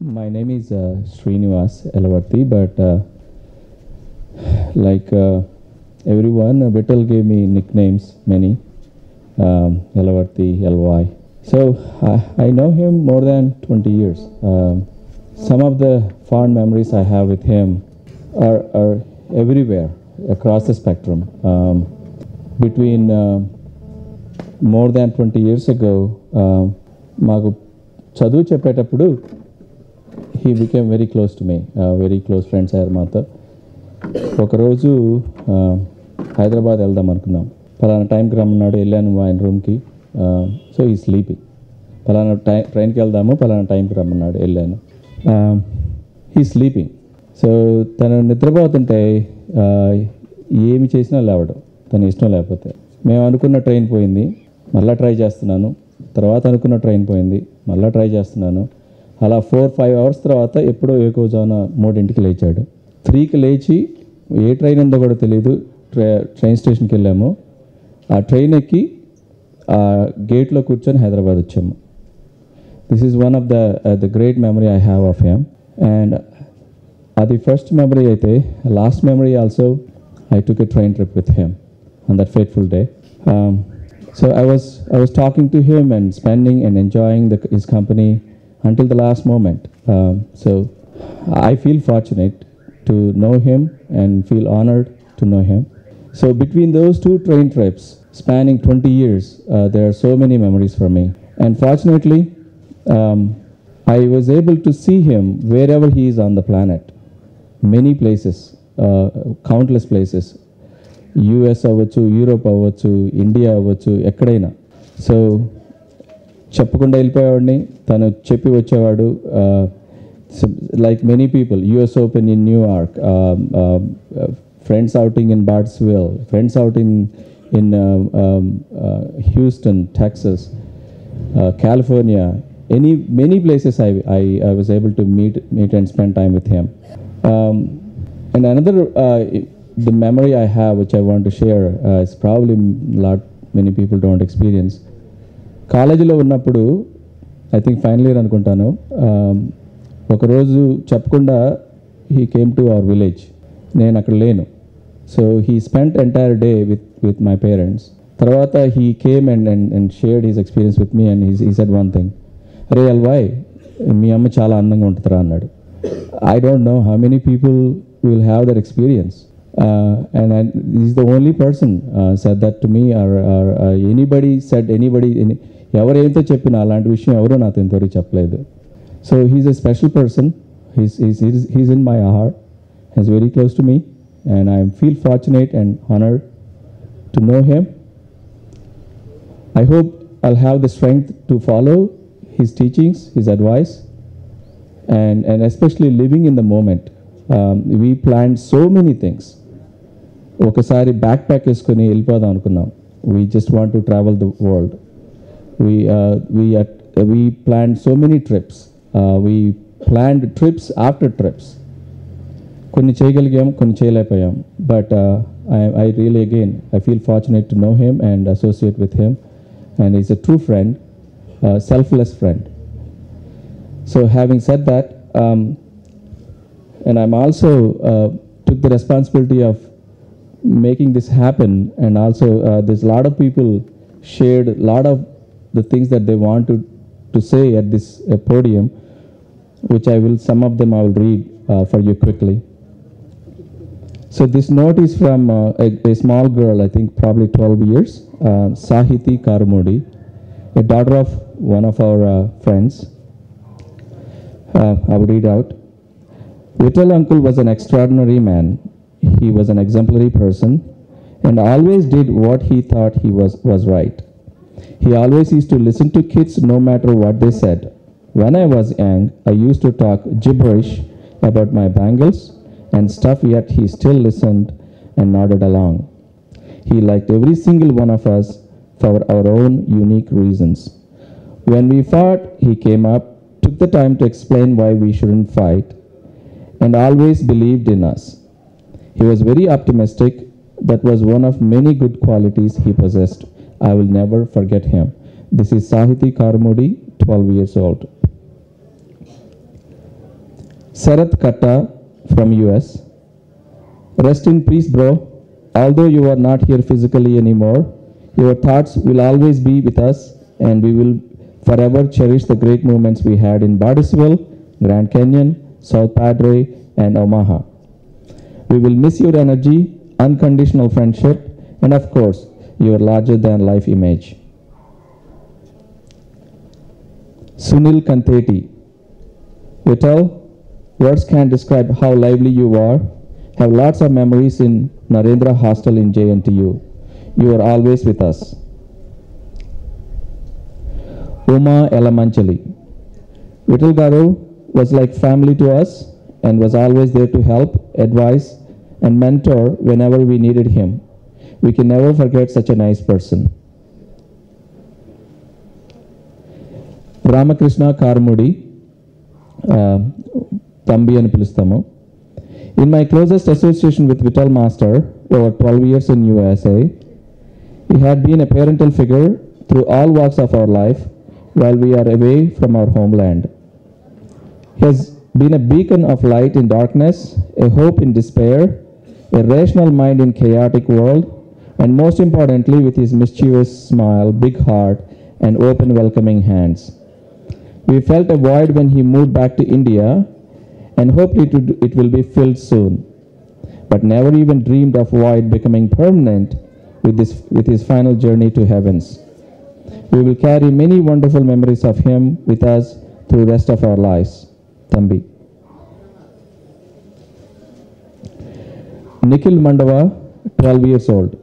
My name is Srinivas Elavarthi, but like everyone, Vittal gave me nicknames, many. Elavarthi, LY. So I know him more than 20 years. Some of the fond memories I have with him are everywhere, across the spectrum. Between more than 20 years ago, మాకు చదువు చెప్పేటప్పుడు he became very close to me, very close friends అయ్యారు మాతో. ఒకరోజు హైదరాబాద్ వెళ్దాం అనుకున్నాం. పలానా టైంకి రమ్మన్నాడు, వెళ్ళాను ఆయన రూమ్కి. సో ఈ స్లీపింగ్, పలానా ట్రైన్కి వెళ్దాము, పలానా టైంకి రమ్మన్నాడు, వెళ్ళాను. He sleeping. సో తను నిద్రపోతుంటే ఏమి చేసినా లేవడం, తన ఇష్టం లేకపోతే. మేము అనుకున్న ట్రైన్ పోయింది, మళ్ళీ ట్రై చేస్తున్నాను. తర్వాత అనుకున్న ట్రైన్ పోయింది, మళ్ళీ ట్రై చేస్తున్నాను. అలా 4-5 అవర్స్ తర్వాత ఎప్పుడో ఏకోజాన 3ంటికి లేచాడు. 3కి లేచి ఏ ట్రైన్ ఉందో కూడా తెలియదు, ట్రైన్ స్టేషన్కి వెళ్ళాము. ఆ ట్రైన్ ఎక్కి ఆ గేట్లో కూర్చొని హైదరాబాద్ వచ్చాము. This is one of the great memory I have of him. And అది ఫస్ట్ మెమరీ అయితే, last memory also I took a train trip with him on that fateful day. So I was talking to him and spending and enjoying his company until the last moment. So I feel fortunate to know him and feel honored to know him. So between those two train trips, spanning 20 years, there are so many memories for me. And fortunately, I was able to see him wherever he is on the planet. Many places, countless places. US అవ్వచ్చు, Europe అవ్వచ్చు, India అవ్వచ్చు, ఎక్కడైనా. So చెప్పకుండా వెళ్ళిపోయేవాడిని, తను చెప్పి వచ్చేవాడు. Like many people, US open in New York, friends outing in Bardsville, friends out in Houston, Texas, California, many places I was able to meet and spend time with him. And another the memory I have, which I want to share, is probably many people don't experience. కాలేజీలో ఉన్నప్పుడు, I think final year అనుకుంటాను, ఒకరోజు చెప్పకుండా he came to our village. నేను అక్కడ లేను. So he spent entire day with my parents. తర్వాత he came and shared his experience with me and he said one thing, అరే అల్వాయ్, మీ అమ్మ చాలా అందంగా ఉంటుందిరా అన్నాడు. I don't know how many people will have that experience. And he's the only person said that to me, or anybody said, ఎవరు ఏంతో చెప్పినా అలాంటి విషయం ఎవరో నాతో ఇంతవరకు చెప్పలేదు. So he's a special person. He's in my heart. He's very close to me, and I feel fortunate and honored to know him. I hope I'll have the strength to follow his teachings, his advice, and especially living in the moment. We planned so many things. ఒకసారి backpack వేసుకొని వెళ్ళిపోదాం అనుకున్నాం. We just want to travel the world. We planned so many trips. We planned trips after trips. కొన్ని చేయగలిగాం, కొన్ని చేయలేకపోయాం. But I really again I feel fortunate to know him and associate with him. And is a true friend, selfless friend. So having said that, and I'm also took the responsibility of making this happen, and also there's a lot of people shared a lot of the things that they want to say at this podium, which some of them I will read for you quickly. So this note is from a small girl, I think probably 12 years, Sahiti Karmodi, a daughter of one of our friends. I will read out. Vittal uncle was an extraordinary man. He was an exemplary person and always did what he thought he was right. He always used to listen to kids no matter what they said. When I was young, I used to talk gibberish about my bangles and stuff, yet he still listened and nodded along. He liked every single one of us for our own unique reasons. When we fought, he came up, took the time to explain why we shouldn't fight, and always believed in us. He was very optimistic. That was one of many good qualities he possessed. I will never forget him. This is Sahiti Karmodi, 12 years old. Sarath Katta from US. Rest in peace, bro. Although you are not here physically anymore, your thoughts will always be with us, and we will forever cherish the great moments we had in Bardisville, Grand Canyon, South Padre, and Omaha. We will miss your energy, unconditional friendship, and of course, your larger-than-life image. Sunil Kanteti. Vittal, words can't describe how lively you are. Have lots of memories in Narendra Hostel in JNTU. You are always with us. Uma Elamanchali. Vittal Garu was like family to us and was always there to help, advise, and mentor whenever we needed him. We can never forget such a nice person. Ramakrishna Karmudi, Tambi ani pilustamo. In my closest association with Vittal Master over 12 years in USA, he had been a parental figure through all walks of our life while we are away from our homeland. He has been a beacon of light in darkness, a hope in despair, a rational mind in chaotic world, and most importantly with his mischievous smile, big heart, and open welcoming hands. We felt a void when he moved back to India and hoped it will be filled soon, but never even dreamed of void becoming permanent with his final journey to heavens. We will carry many wonderful memories of him with us through the rest of our lives. Thambi. Nikhil Mandava, 12 years old.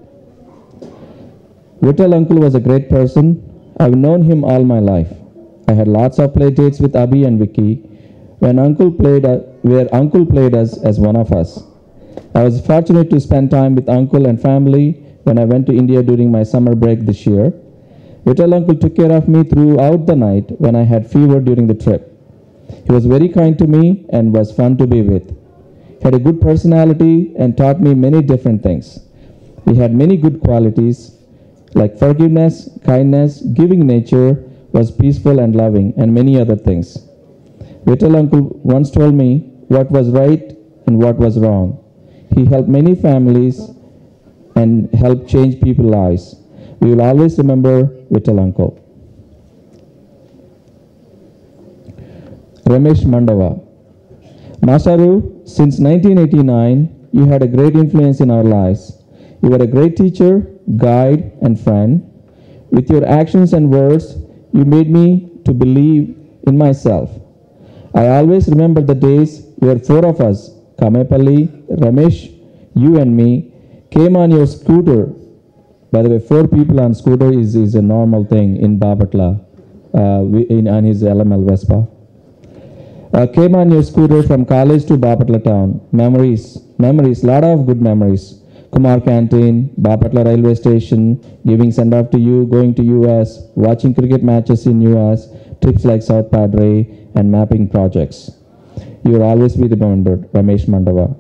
Vittal uncle was a great person. I've known him all my life. I had lots of play dates with Abhi and Vicky where uncle played us as one of us. I was fortunate to spend time with uncle and family when I went to India during my summer break this year. Vittal uncle took care of me throughout the night when I had fever during the trip. He was very kind to me and was fun to be with. He had a good personality and taught me many different things. He had many good qualities like forgiveness, kindness, giving nature, was peaceful and loving, and many other things. Vittal uncle once told me what was right and what was wrong. He helped many families and helped change people's lives. We will always remember Vittal uncle. Ramesh Mandava. Masaru, since 1989, you had a great influence in our lives. You were a great teacher, guide, and friend. With your actions and words, you made me to believe in myself. I always remember the days where four of us, Kamepalli, Ramesh, you and me, came on your scooter. By the way, 4 people on scooter is a normal thing in Babatla, on his LML Vespa. Came on your scooter from college to Babatla town. Memories, lot of good memories. Kumar Canteen, Bapatla Railway Station, giving send-off to you, going to US, watching cricket matches in US, trips like South Padre, and mapping projects. You will always be remembered, Ramesh Mandava.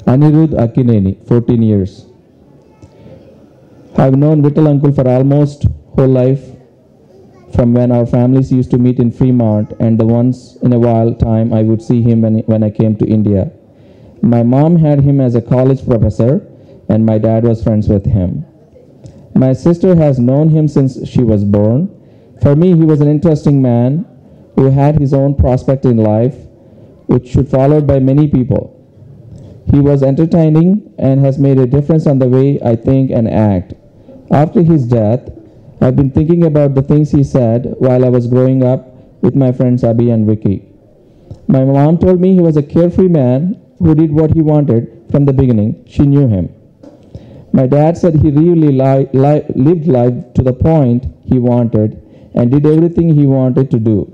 Anirudh Akineni, 14 years. I've known Vittal uncle for almost whole life, from when our families used to meet in Fremont, and the once in a while time I would see him when I came to India. My mom had him as a college professor, and my dad was friends with him. My sister has known him since she was born. For me, he was an interesting man who had his own prospect in life, which should be followed by many people. He was entertaining and has made a difference on the way I think and act. After his death, I've been thinking about the things he said while I was growing up with my friends Abhi and Vicky. My mom told me he was a carefree man who did what he wanted from the beginning. She knew him. My dad said he really lived life to the point he wanted and did everything he wanted to do.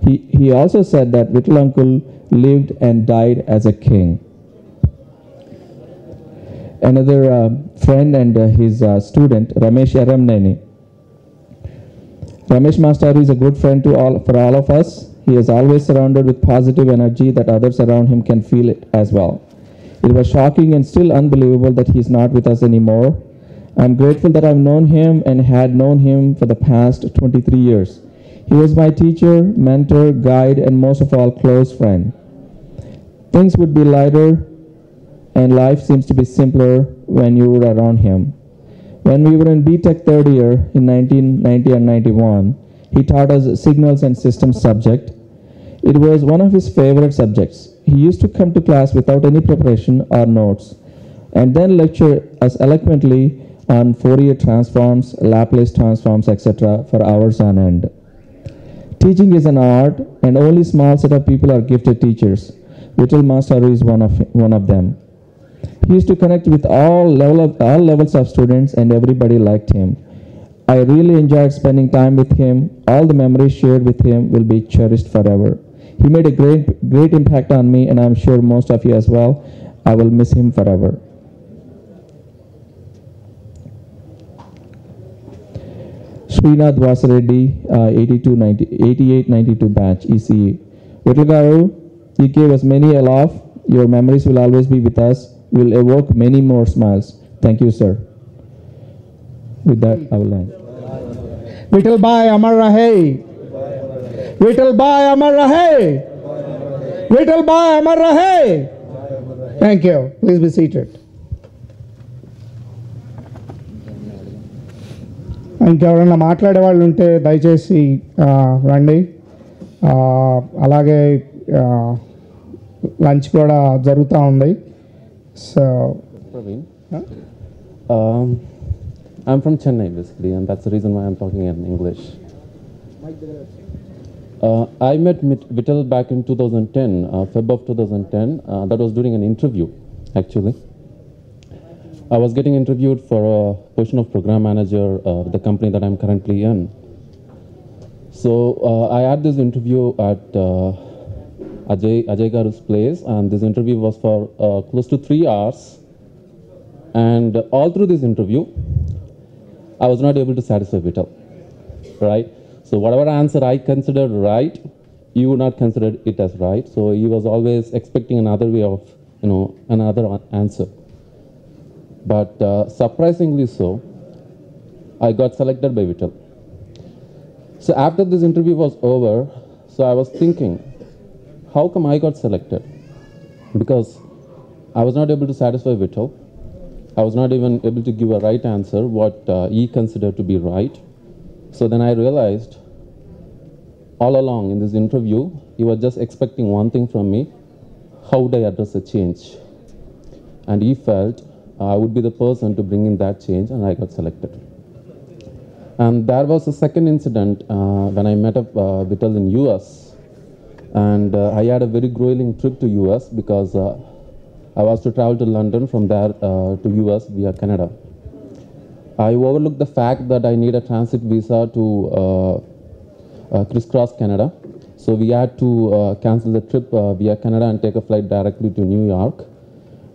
He also said that Vittal uncle lived and died as a king. Another friend and his student, Ramesh Aramneni. Ramesh Master is a good friend for all of us. He is always surrounded with positive energy that others around him can feel it as well. It was shocking and still unbelievable that he is not with us anymore. I'm grateful that I've known him and had known him for the past 23 years. He was my teacher, mentor, guide, and most of all, close friend. Things would be lighter, and life seems to be simpler when you were around him. When we were in BTech third year in 1990 and 91, he taught us signals and systems subject. It was one of his favorite subjects. He used to come to class without any preparation or notes, and then lecture us eloquently on Fourier transforms, Laplace transforms, etc. for hours on end. Teaching is an art, and only small set of people are gifted teachers. Vittal Master is one of them. He used to connect with all levels of students, and everybody liked him. I really enjoyed spending time with him. All the memories shared with him will be cherished forever. He made a great impact on me, and I'm sure most of you as well. I will miss him forever. Srinath Vasareddy, 8892 batch, ECE. Vittal Garu, you gave us many a laugh. Your memories will always be with us. Will evoke many more smiles. Thank you, sir. With that, I will end. Vittal Bhai Amar Rahe. Vittal Bhai Amar Rahe. Vittal Bhai Amar Rahe. Thank you. Please be seated. ఇంకెవరైనా మాట్లాడే వాళ్ళు ఉంటే దయచేసి రండి. అలాగే lunch కూడా జరుగుతూ ఉంది. So, Praveen, I'm from Chennai basically, and that's the reason why I'm talking in English. I met Vittal back in 2010, Feb of 2010. That was during an interview, actually. I was getting interviewed for a position of program manager with the company that I'm currently in. So I had this interview at Ajay Garu's place, and this interview was for close to 3 hours. And all through this interview, I was not able to satisfy Vittal, right? So whatever answer I considered right, he would not consider it as right. So he was always expecting another way of, another answer. But surprisingly so, I got selected by Vittal. So after this interview was over, so I was thinking, how come I got selected? Because I was not able to satisfy Vittal. I was not even able to give a right answer, what he considered to be right. So then I realized, all along in this interview, he was just expecting one thing from me: how would I address a change? And he felt I would be the person to bring in that change, and I got selected. And there was a second incident when I met up Vittal in US, and I had a very grueling trip to US because I was to travel to London, from there to US via Canada. I overlooked the fact that I need a transit visa to crisscross Canada, so we had to cancel the trip via Canada and take a flight directly to New York.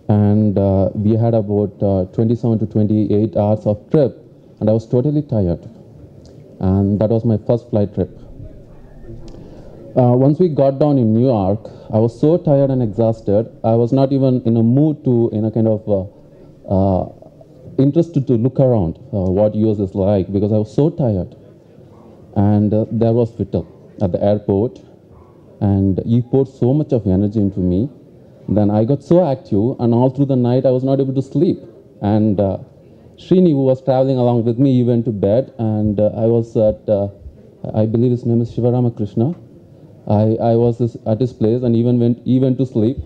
And we had about 27 to 28 hours of trip, and I was totally tired. And that was my first flight trip. Once we got down in New York, I was so tired and exhausted. I was not even in a mood to, interested to look around what US is like, because I was so tired. And there was Vittal at the airport, and he poured so much of energy into me. Then I got so active, and all through the night I was not able to sleep. And Srini, who was traveling along with me, he went to bed, and I was at, I believe his name is Shivarama Krishna. I was at his place, and he went to sleep.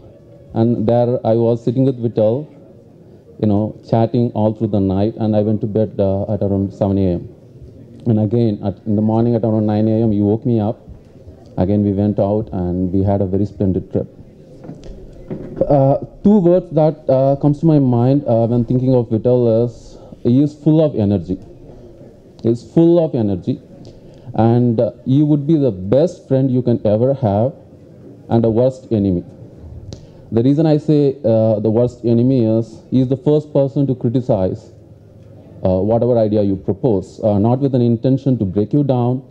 And there I was sitting with Vittal, chatting all through the night, and I went to bed at around 7 a.m. And again, in the morning at around 9 a.m., he woke me up. Again, we went out, and we had a very splendid trip. Two words that comes to my mind when thinking of Vittal is, he is full of energy. He is full of energy, and he would be the best friend you can ever have, and the worst enemy. The reason I say the worst enemy is, he is the first person to criticize whatever idea you propose, not with an intention to break you down,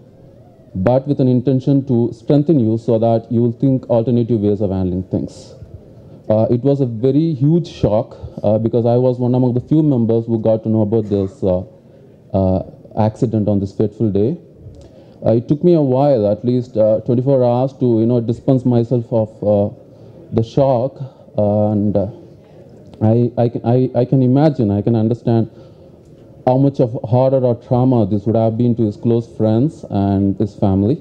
but with an intention to strengthen you so that you will think alternative ways of handling things. It was a very huge shock because I was one among the few members who got to know about this accident on this fateful day. it took me a while, at least 24 hours, to dispense myself of the shock, and I can imagine, I can understand how much of horror or trauma this would have been to his close friends and his family.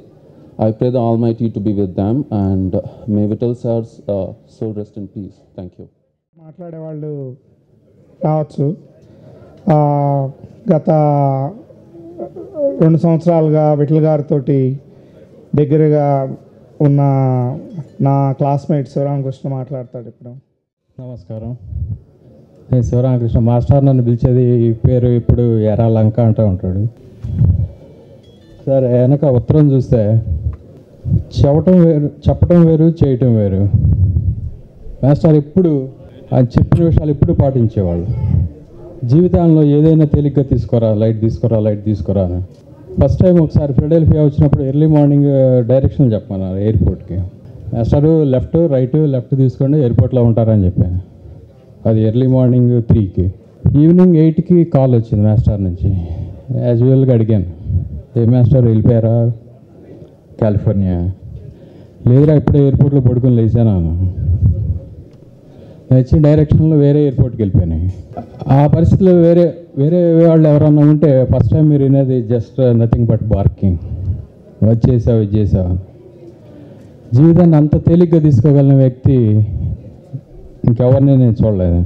I pray the Almighty to be with them, and may Vittal sir's soul rest in peace. Thank you. మాట్లాడేవాళ్ళు రావచ్చు. గత 2 సంవత్సరాలుగా విఠల్ గారితో దగ్గరగా ఉన్న నా classmate Sivaramakrishna మాట్లాడతాడు ఇప్పుడు. నమస్కారం. నేను శివరామకృష్ణ. మాస్టర్ నన్ను పిలిచేది ఈ పేరు ఇప్పుడు ఎరా లంక అంటూ ఉంటాడు. సరే, వెనక ఉత్తరం చూస్తే చెప్పటం వేరు, చేయటం వేరు. మాస్టర్ ఎప్పుడు ఆయన చెప్పిన విషయాలు ఎప్పుడు పాటించేవాళ్ళు. జీవితంలో ఏదైనా తేలిగ్గా తీసుకోరా, లైట్ తీసుకోరా అని. ఫస్ట్ టైం ఒకసారి ఫిలడెల్ఫియా వచ్చినప్పుడు ఎర్లీ మార్నింగ్ డైరెక్షన్ చెప్పమన్నారు ఎయిర్పోర్ట్కి. మాస్టరు లెఫ్ట్ తీసుకోండి, ఎయిర్పోర్ట్లో ఉంటారని చెప్పాను. అది ఎర్లీ మార్నింగ్ 3కి. ఈవినింగ్ 8కి కాల్ వచ్చింది మాస్టర్ నుంచి. యాజువల్గా అడిగాను, ఏ మాస్టర్ వెళ్ళిపోయారా కాలిఫోర్నియా? లేదురా, ఇప్పుడే ఎయిర్పోర్ట్లో పడుకొని లేచాను. నేను వచ్చిన డైరెక్షన్లో వేరే ఎయిర్పోర్ట్కి వెళ్ళిపోయినాయి. ఆ పరిస్థితిలో వేరే వాళ్ళు ఎవరన్నా ఉంటే ఫస్ట్ టైం మీరు వినేది జస్ట్ నథింగ్ బట్ బార్కింగ్, వచ్చేసావు ఇది చేసావు. జీవితాన్ని అంత తేలిగ్గా తీసుకోగలిగిన వ్యక్తి ఇంకెవరిని నేను చూడలేదు.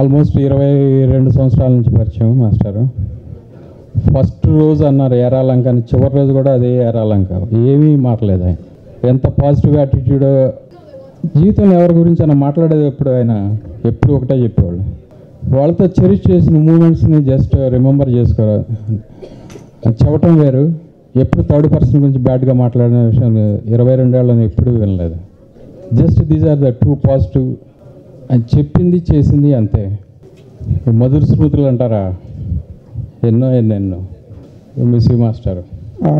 ఆల్మోస్ట్ 22 సంవత్సరాల నుంచి పరిచయం మాస్టరు. ఫస్ట్ రోజు అన్నారు ఎరాలంక అని, చివరి రోజు కూడా అదే ఎరాలంక. ఏమీ మాట్లాడలేదు ఆయన. ఎంత పాజిటివ్ యాటిట్యూడ్. జీవితంలో ఎవరి గురించి ఆయన మాట్లాడేది ఎప్పుడు ఆయన ఎప్పుడు ఒకటే చెప్పేవాళ్ళు. వాళ్ళతో చెరిష్ చేసిన మూమెంట్స్ని జస్ట్ రిమెంబర్ చేసుకోరా. చెప్పటం వేరు. ఎప్పుడు థర్డ్ పర్సన్ గురించి బ్యాడ్గా మాట్లాడిన విషయం 22 ఏళ్ళని ఎప్పుడూ వినలేదు. Just these are the 2 positive. ఆయన చెప్పింది చేసింది అంతే. మధుర స్మృతులు అంటారా, ఎన్నో. Miss you master.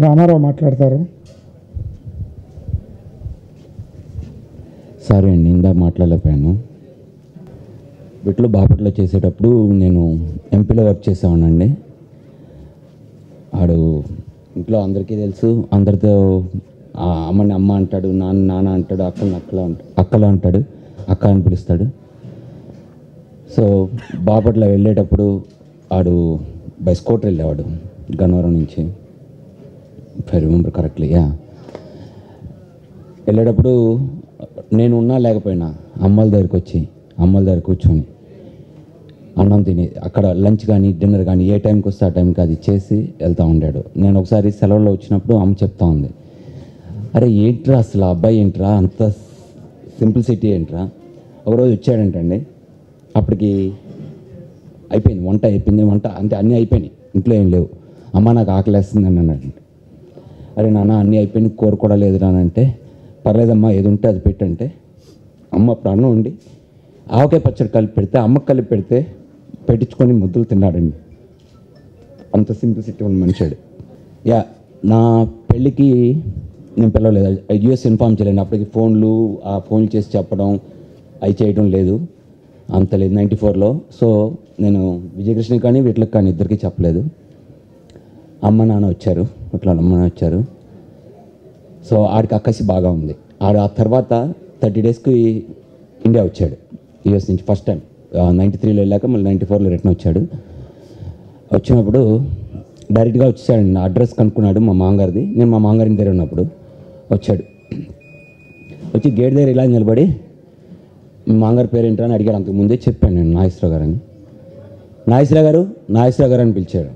రామారావు మాట్లాడతారు. సారీ అండి, ఇందాక మాట్లాడలేకపోయాను. బిట్లో బాపట్లో చేసేటప్పుడు నేను ఎంపీలో వర్క్ చేసేవాడినండి. ఆడు ఇంట్లో అందరికీ తెలుసు. అందరితో అమ్మని అమ్మ అంటాడు, నాన్న అంటాడు, అక్కలో అంటాడు, అక్క అని పిలుస్తాడు. సో బాపట్ల వెళ్ళేటప్పుడు ఆడు బై స్కూటర్ వెళ్ళేవాడు గన్నవరం నుంచి, ఇఫ్ ఐ రిమెంబర్ కరెక్ట్లీ. వెళ్ళేటప్పుడు నేను ఉన్నా లేకపోయినా అమ్మల దగ్గర కూర్చొని అన్నం తిని అక్కడ లంచ్ కానీ డిన్నర్ కానీ ఏ టైంకి వస్తే ఆ టైంకి అది చేసి వెళ్తూ ఉండాడు. నేను ఒకసారి సెలవుల్లో వచ్చినప్పుడు అమ్మ చెప్తా ఉంది, అరే ఏంట్రా అసలు అబ్బాయి ఏంట్రా, అంత సింప్లిసిటీ ఏంట్రా. ఒకరోజు వచ్చాడంటండి, అప్పటికి అయిపోయింది వంట అంటే అన్నీ అయిపోయినాయి, ఇంట్లో ఏం లేవు. అమ్మ నాకు ఆకలేస్తుంది అని అన్నాడు. అరే నాన్న అన్నీ అయిపోయినాయి, కూర కూడా లేదురా అని అంటే, పర్లేదమ్మా ఏది ఉంటే అది పెట్టంటే అమ్మ అప్పుడు అన్నం ఉండి ఆవకాయ పచ్చడి కలిపి పెడితే అమ్మకి కలిపి పెడితే పెట్టించుకొని ముద్దులు తిన్నాడండి. అంత సింప్లిసిటీ ఉన్న మనిషాడు. నా పెళ్ళికి నేను పిలవలేదు, యూఎస్ ఇన్ఫార్మ్ చేయలేను. అప్పటికి ఫోన్లు చేసి చెప్పడం అవి చేయడం లేదు, అంత లేదు 94లో. సో నేను విజయకృష్ణ కానీ వీటికి కానీ ఇద్దరికి చెప్పలేదు. అమ్మ నాన్న వచ్చారు. సో ఆడికి అక్కసి బాగా ఉంది. ఆడు ఆ తర్వాత 30 డేస్కి ఇండియా వచ్చాడు యూఎస్ నుంచి. ఫస్ట్ టైం 93లో వెళ్ళాక మళ్ళీ 94లో రిటర్న్ వచ్చాడు. వచ్చినప్పుడు డైరెక్ట్గా వచ్చాడు, నా అడ్రస్ కనుక్కున్నాడు మా మామగారిది. నేను మా మామగారి దగ్గర ఉన్నప్పుడు వచ్చాడు. వచ్చి గేట్ దగ్గర ఇలా నిలబడి మా మామగారి పేరేంటో అని అడిగాడు. అంతకుముందే చెప్పాను నేను నాగేశ్వరరావు గారు అని పిలిచాడు.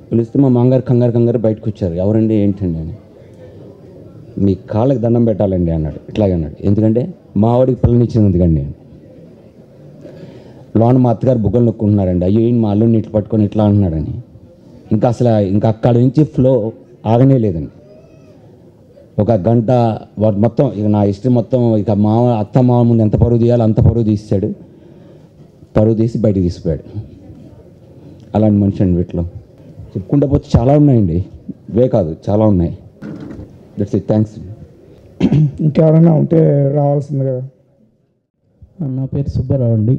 పిలిస్తే మా మామగారు కంగారు బయటకు వచ్చారు. ఎవరండి ఏంటండి అని. మీ కాళ్ళకి దండం పెట్టాలండి అన్నాడు. ఇట్లాగే అన్నాడు. ఎందుకంటే మా వాడికి పిల్లనిచ్చింది ఎందుకండి. లోన మా అత్తగారు బుగ్గలు నొక్కుంటున్నారండి. అయ్యో మా అల్లుని ఇట్లా పట్టుకొని ఇట్లా అంటున్నాడని. ఇంకా అక్కడ నుంచి ఫ్లో ఆగనే లేదండి. ఒక గంట మొత్తం ఇక నా హిస్టరీ మొత్తం ఇక అత్త మామ ముందు ఎంత పరువు తీయాలో అంత పరువు తీసాడు. పరువు తీసి బయటికి తీసిపోయాడు. అలాంటి మనిషి అండి. వీటిలో చెప్పుకుంటా పోతే చాలా ఉన్నాయండి, ఇవే కాదు చాలా ఉన్నాయి. That's it, thanks. ఇంకెవరైనా ఉంటే రావాల్సింది కదా. నా పేరు సుబ్బారావు అండి.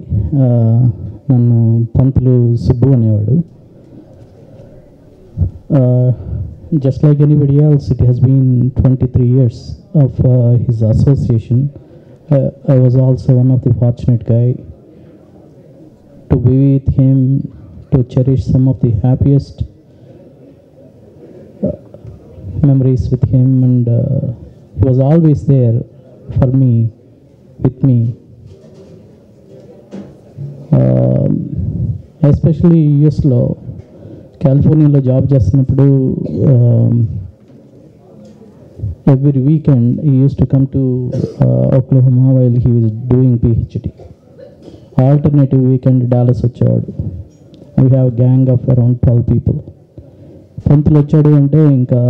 నన్ను పంతులు సుబ్బు అనేవాడు. Just like anybody else, it has been 23 years of his association. I was also one of the fortunate guy to be with him, to cherish some of the happiest memories with him, and he was always there for me, with me. Especially యూఎస్లో కాలిఫోర్నియాలో job చేస్తున్నప్పుడు every weekend he used to come to Oklahoma while he was doing PhD. Alternative weekend Dallas వచ్చేవాడు. We have a gang of around 12 people. పంతులు వచ్చాడు అంటే ఇంకా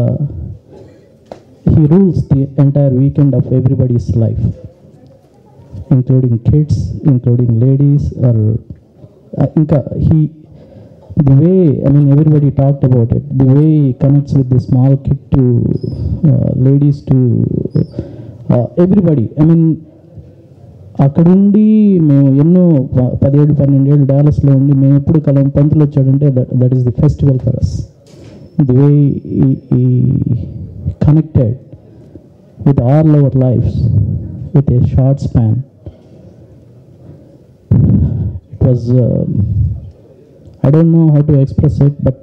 he rules the entire weekend of everybody's life, including kids, including ladies, or the way, everybody talked about it, the way he connects with the small kid to ladies to everybody. అక్కడుండి మేము ఎన్నో 17-12 డాలస్లో ఉండి మేము ఎప్పుడు పంతులు వచ్చాడంటే that is the festival for us. The way ఈ connected with all our lives with a short span. It was, I don't know how to express it, but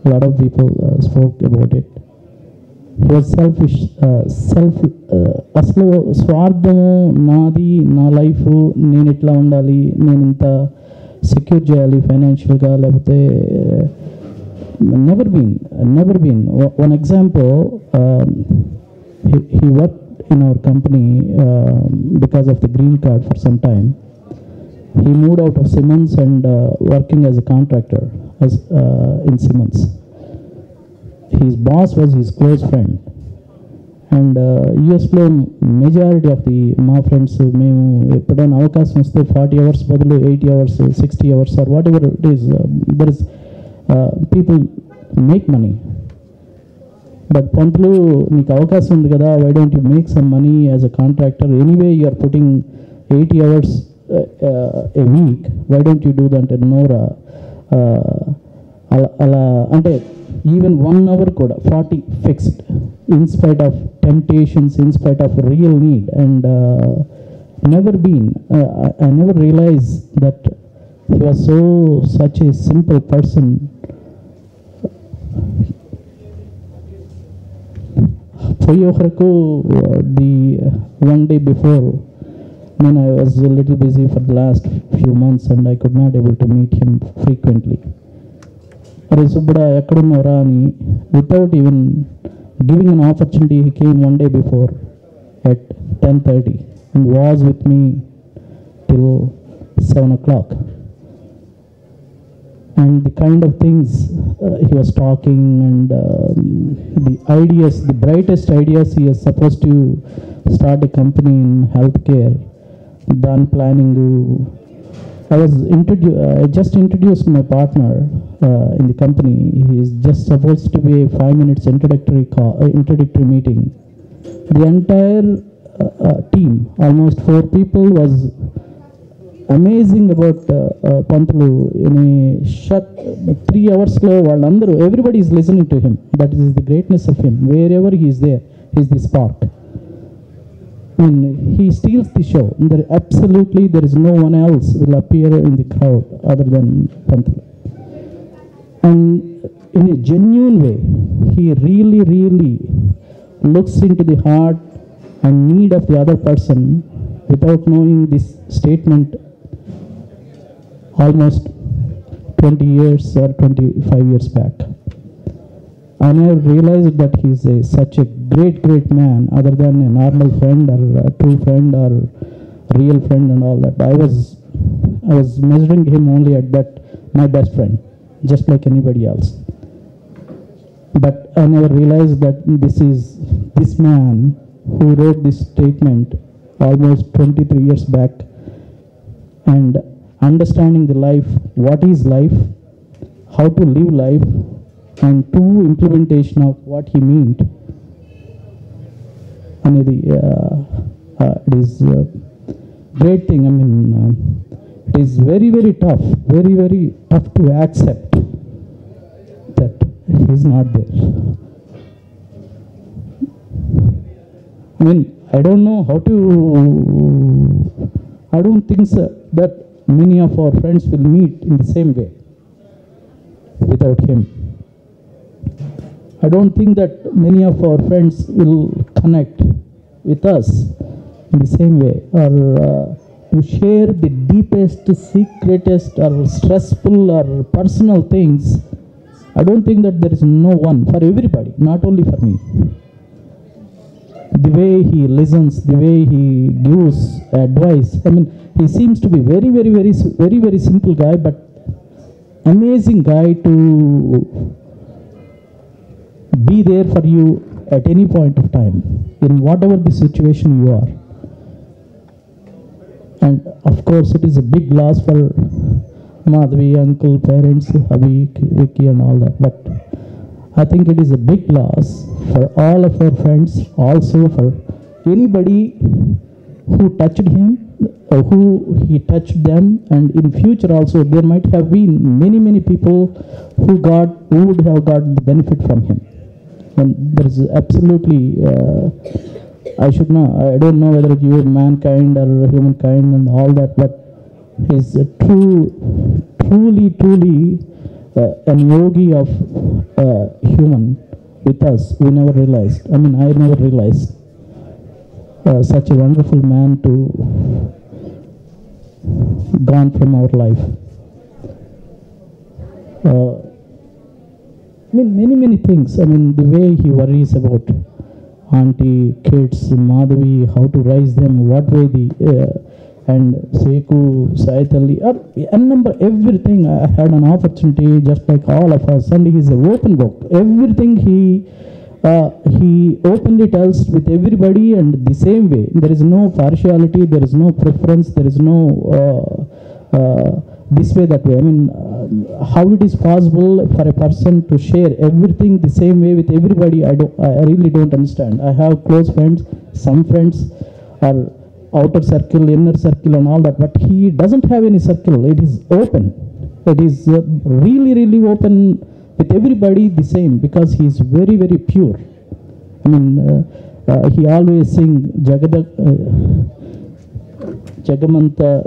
a lot of people spoke about it. He was selfish, అసలు స్వార్థము నాది, నా life నేను ఇట్లా ఉండాలి, నేను ఇంత సెక్యూర్ చేయాలి ఫైనాన్షియల్గా, లేకపోతే never been. One example, he worked in our company because of the green card for some time. He moved out of Siemens and working as a contractor in Siemens. His boss was his close friend, and యూఎస్లో majority of the మా friends మేము ఎప్పుడైనా అవకాశం వస్తే 40 hours బదులు 80 hours, 60 hours or whatever it is, there is people make money. But పంతులు నీకు అవకాశం ఉంది కదా, why don't you make some money as a contractor? Anyway you are putting 80 hours a week, why don't you do that? నోరా అలా అంటే even 1 hour కూడా 40 fixed, in spite of temptations, in spite of real need. And I never realized that he was such a simple person. పోయే వరకు the one day before, when I was a little busy for the last few months and I could not able to meet him frequently. అరే సుబ్బడా ఎక్కడున్నారా అని, without even giving an opportunity, he came one day before at 10:30 and was with me till 7 o'clock. And the kind of things he was talking, and the ideas, the brightest ideas, he is supposed to start a company in healthcare, done planning. I just introduced my partner in the company. He is just supposed to be a 5 minutes introductory meeting. The entire team, almost 4 people, was amazing about Pantulu. in a short 3 hours లో వాళ్ళందరూ, everybody is listening to him. That is the greatness of him. Wherever he is there, he is the spark. And he steals the show. There is no one else will appear in the crowd other than Pantulu. And in a genuine way, he really looks into the heart and need of the other person without knowing this statement almost 20 years or 25 years back. And I realized that he is such a great man, other than a normal friend or a true friend or real friend and all that. I was measuring him only at that, my best friend, just like anybody else. But I never realized that this man who wrote this statement almost 23 years back, and understanding the life, what is life, how to live life, and true implementation of what he meant. And it is a great thing. It is very tough to accept that he's not there. I mean, I don't know how to, I don't think so, that many of our friends will meet in the same way without him. I don't think that many of our friends will connect with us in the same way, or to share the deepest, secretest, or stressful, or personal things. I don't think that there is no one for everybody, not only for me. The way he listens, the way he gives advice. I mean, he seems to be very simple guy, but amazing guy to be there for you at any point of time, in whatever the situation you are. And of course, it is a big loss for Madhavi, uncle, parents, Abhi, Vicky, and all that. But I think it is a big loss for all of our friends, also for anybody who touched him, or who he touched them, and in future also there might have been many people who would have got the benefit from him. And there is absolutely, I don't know whether you are mankind or humankind and all that, but he's a truly an yogi of human with us. We never realized. I mean, I never realized such a wonderful man to gone from our life. I mean, many things. I mean, the way he worries about auntie, kids, Madhavi, how to raise them, what way and Seku, Saitali, or a number, everything. I had an opportunity, just like all of us, and he's an open book. Everything he openly tells with everybody, and the same way. There is no partiality, there is no preference, there is no this way, that way. I mean, how it is possible for a person to share everything the same way with everybody, I really don't understand. I have close friends, some friends are outer circle, inner circle, and all that, but he doesn't have any circle. It is open. It is really open with everybody the same, because he is very pure. I mean, he always sing Jagamanta,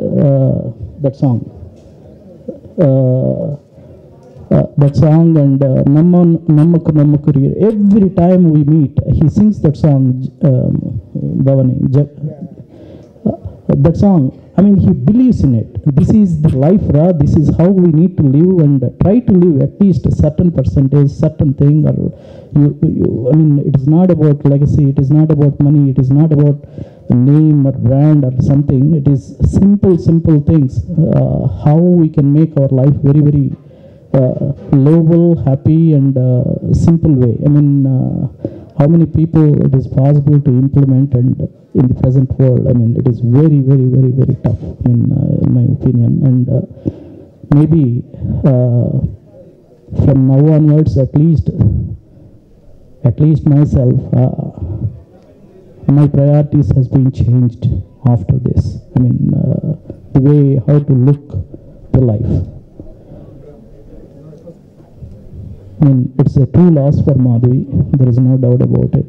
that song. That song, and Nammakku. Every time we meet, he sings that song, Bhavani. That song, I mean, he believes in it. This is the life, this is how we need to live, and try to live at least a certain percentage, certain thing. Or I mean, it is not about legacy, it is not about money, it is not about a name or brand or something. It is simple things. How we can make our life very lovable, happy, and simple way. I mean, how many people it is possible to implement, and in the present world, I mean, it is very tough, I mean, in my opinion. And maybe from now onwards, at least myself, my priorities has been changed after this. I mean, the way how to look to life. I mean, it's a true loss for Madhavi. There is no doubt about it.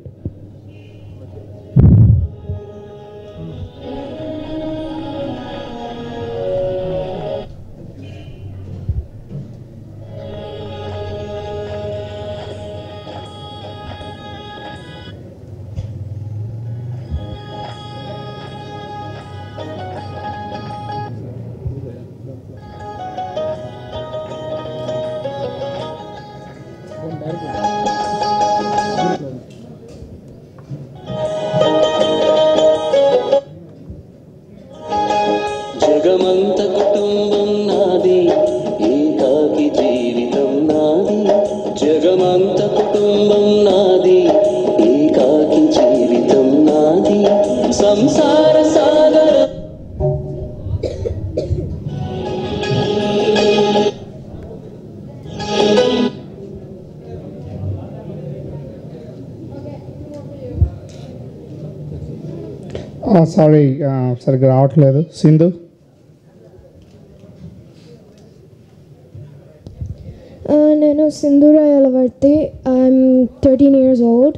జగమంత కుటుంబం నాది, ఏకాకి జీవితం నాది. జగమంత కుటుంబం నాది, ఏకాకి జీవితం నాది. సంసార సాగర సారీ, సరిగ్గా రావట్లేదు. సింధు. నేను Sindhura Yalavarthi. I'm 13 years old.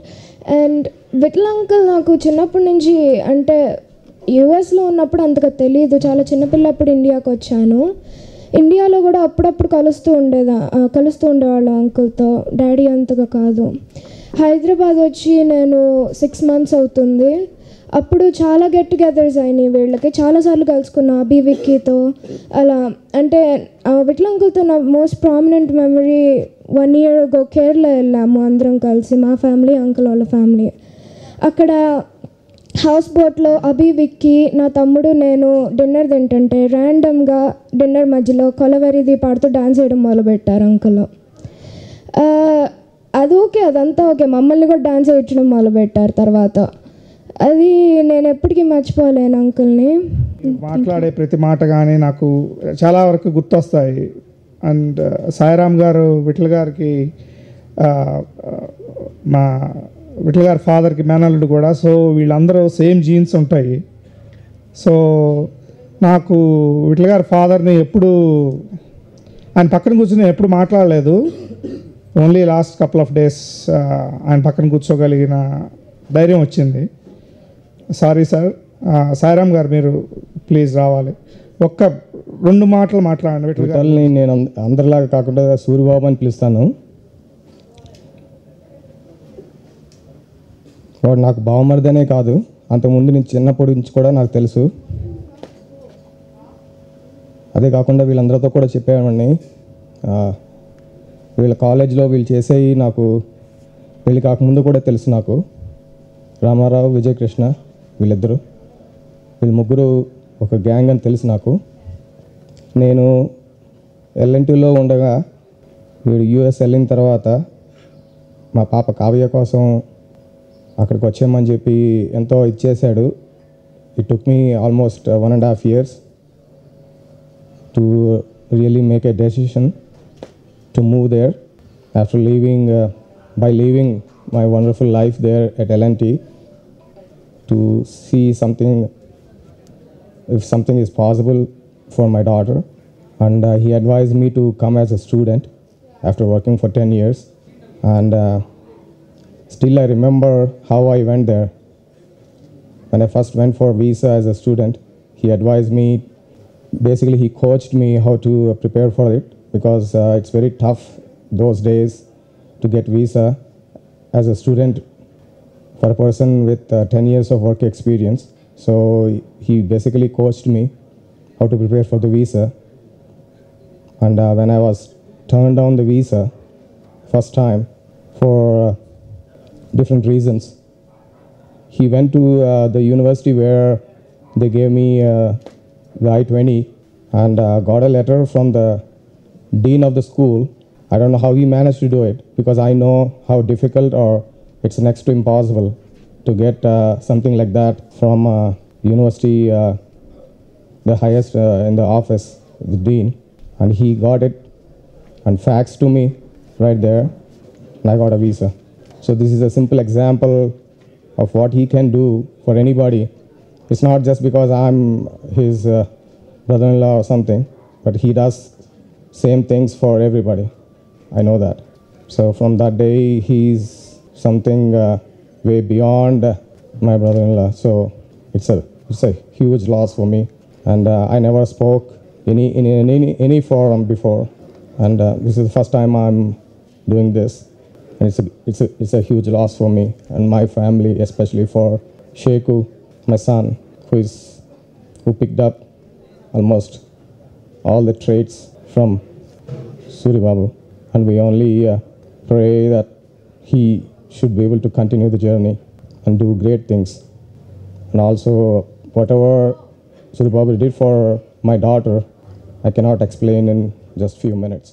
And Vittal uncle నాకు చిన్నప్పటి నుంచి అంటే యూఎస్లో ఉన్నప్పుడు అంతగా తెలియదు. చాలా చిన్నపిల్లప్పుడు ఇండియాకి వచ్చాను. ఇండియాలో కూడా అప్పుడప్పుడు కలుస్తూ ఉండేవాళ్ళం అంకుల్తో, డాడీ అంతగా కాదు. హైదరాబాద్ వచ్చి నేను 6 months అవుతుంది. అప్పుడు చాలా గెట్ టుగెదర్స్ అయినాయి వీళ్ళకి, చాలాసార్లు కలుసుకున్నా అబీ విక్కీతో అలా. అంటే విట్ల అంకుల్తో నా most prominent memory 1 year ago Kerala వెళ్ళాము అందరం కలిసి, మా ఫ్యామిలీ అంకుల్ వాళ్ళ ఫ్యామిలీ. అక్కడ హౌస్ బోట్లో అబీ విక్కీ, నా తమ్ముడు, నేను డిన్నర్ తింటుంటే ర్యాండమ్గా డిన్నర్ మధ్యలో కొలవెరిది పాడుతూ డాన్స్ చేయడం మొదలుపెట్టారు అంకుల్. అది ఓకే, అదంతా ఓకే, మమ్మల్ని కూడా డాన్స్ వేయించడం మొదలుపెట్టారు తర్వాత. అది నేను ఎప్పటికీ మర్చిపోలేను అంకుల్ని. మాట్లాడే ప్రతి మాట కానీ నాకు చాలా వరకు గుర్తొస్తాయి. అండ్ సాయిరామ్ గారు విఠల్ గారికి మా విఠల్ గారి ఫాదర్కి మేనల్లుడు కూడా. సో వీళ్ళందరూ సేమ్ జీన్స్ ఉంటాయి. సో నాకు విఠల్ గారి ఫాదర్ని ఎప్పుడు ఆయన పక్కన కూర్చుని ఎప్పుడు మాట్లాడలేదు. Only last couple of days ఆయన పక్కన కూర్చోగలిగిన ధైర్యం వచ్చింది. Sorry sir. సాయిరామ్ గారు మీరు ప్లీజ్ రావాలి, ఒక్క 2 మాటలు మాట్లాడండి. విఠల్ని నేను అందరిలాగా కాకుండా సూరిబాబు అని పిలుస్తాను. వాడు నాకు బావమరిదనే కాదు, అంతకుముందు నుంచి చిన్నప్పటి నుంచి కూడా నాకు తెలుసు. అదే కాకుండా వీళ్ళందరితో కూడా చెప్పేవాడిని. వీళ్ళ కాలేజ్లో వీళ్ళు చేసేవి నాకు పెళ్ళి కాకముందు కూడా తెలుసు. నాకు రామారావు, విజయకృష్ణ వీళ్ళ ముగ్గురు ఒక గ్యాంగ్ అని తెలుసు నాకు. నేను ఎల్ఎన్టీలో ఉండగా వీడు యూఎస్ వెళ్ళిన తర్వాత మా పాప కావ్య కోసం అక్కడికి వచ్చామని చెప్పి ఎంతో ఇచ్చేసాడు. It took me almost 1.5 years to really make a decision to move there after leaving my wonderful life there at L&T to see if something is possible for my daughter. And he advised me to come as a student after working for 10 years. And still I remember how I went there. When I first went for visa as a student, he advised me, basically he coached me how to prepare for it, because it's very tough those days to get visa as a student for a person with 10 years of work experience. So he basically coached me how to prepare for the visa. And when I was turned down the visa first time for different reasons, he went to the university where they gave me the I-20 and got a letter from the dean of the school. I don't know how he managed to do it, because I know how difficult or it's next to impossible to get something like that from university, the highest in the office, the dean. And he got it and faxed to me right there, and I got a visa. So this is a simple example of what he can do for anybody. It's not just because I'm his brother-in-law or something, but he does same things for everybody. I know that. So from that day, he's something way beyond my brother-in-law. So it's a huge loss for me. And I never spoke in any forum before. And this is the first time I'm doing this. And it's a huge loss for me and my family, especially for Sheku, my son, who picked up almost all the traits from Suri Babu. And we only pray that he should be able to continue the journey and do great things. And also, whatever Suri Babu did for my daughter, I cannot explain in just few minutes.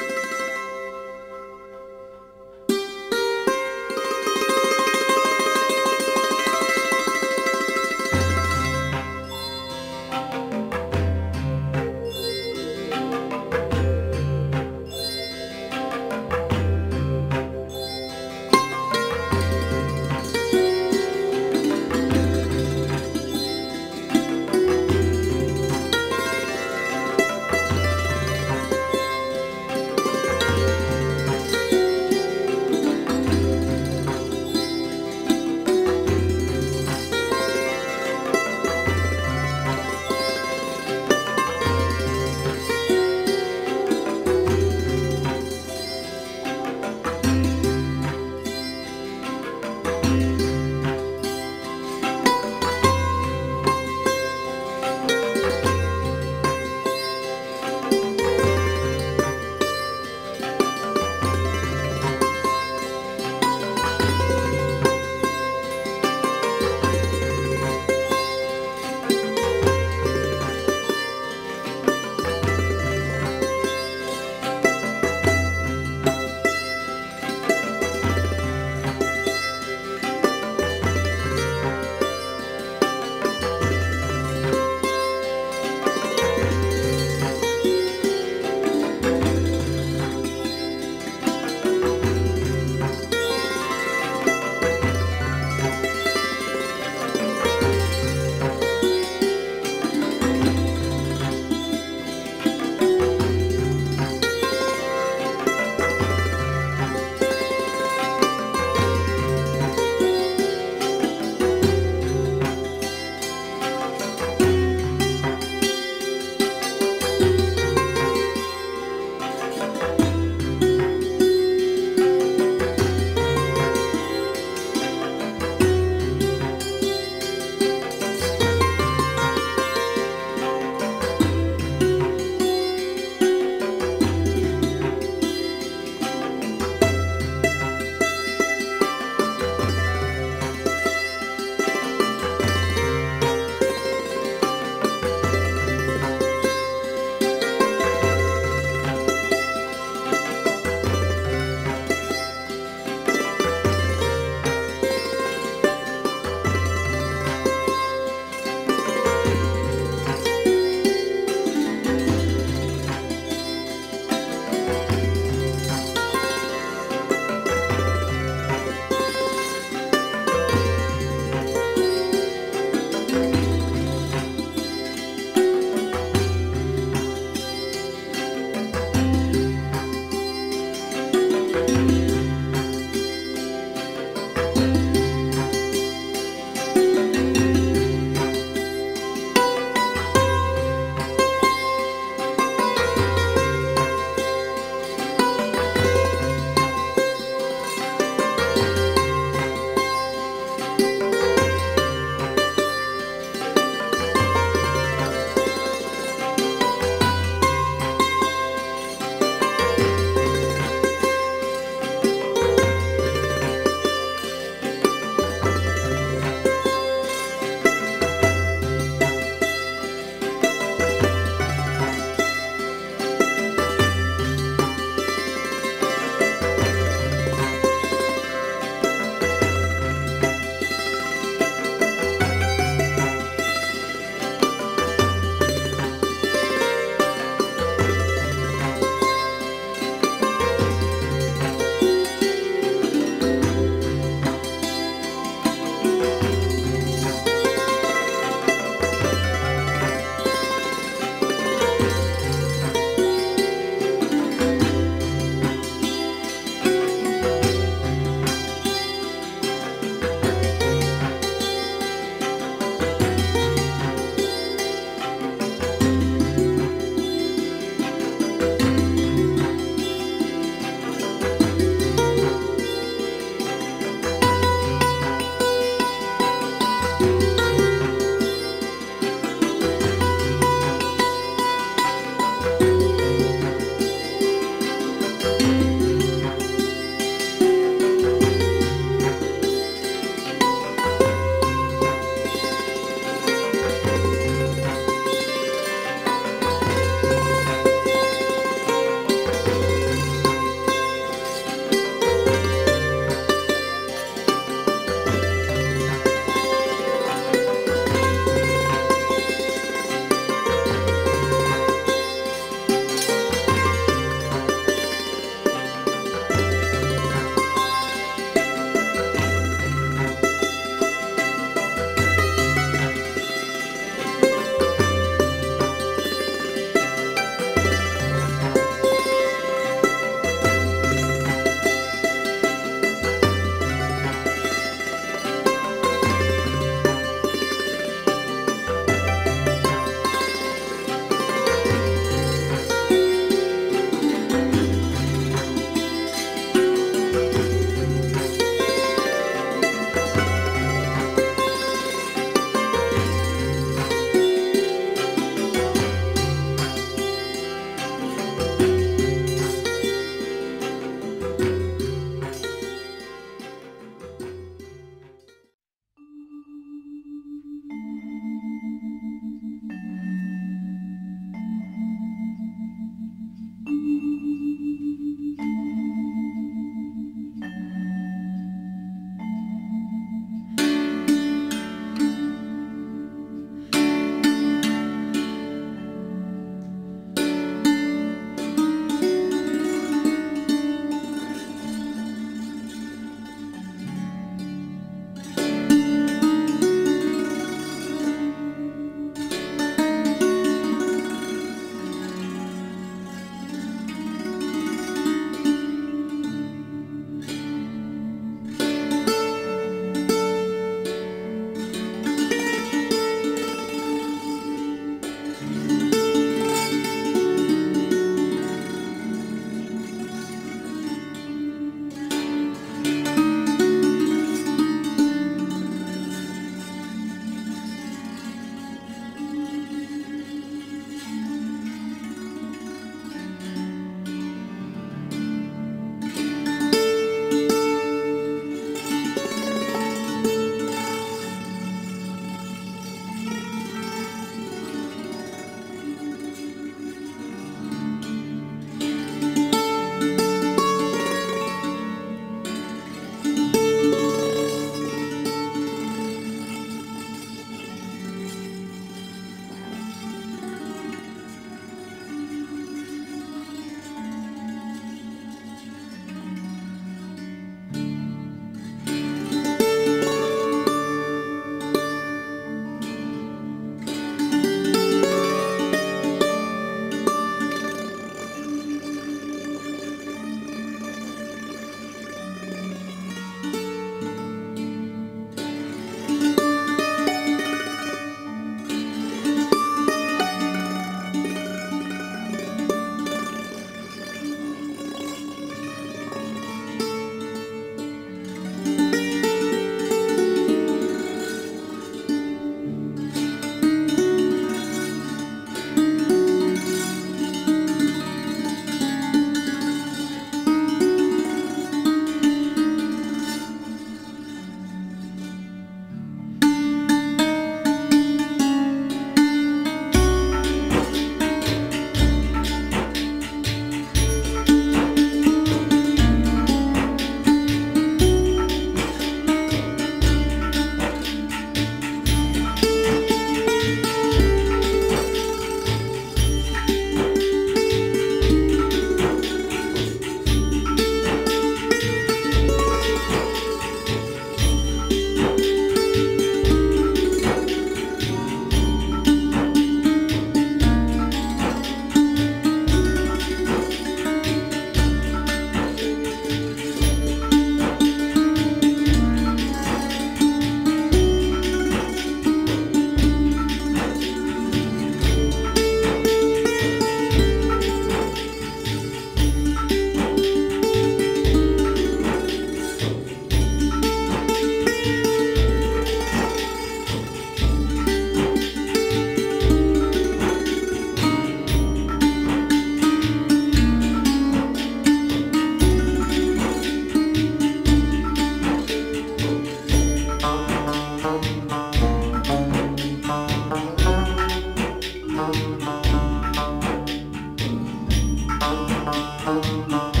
Thank you.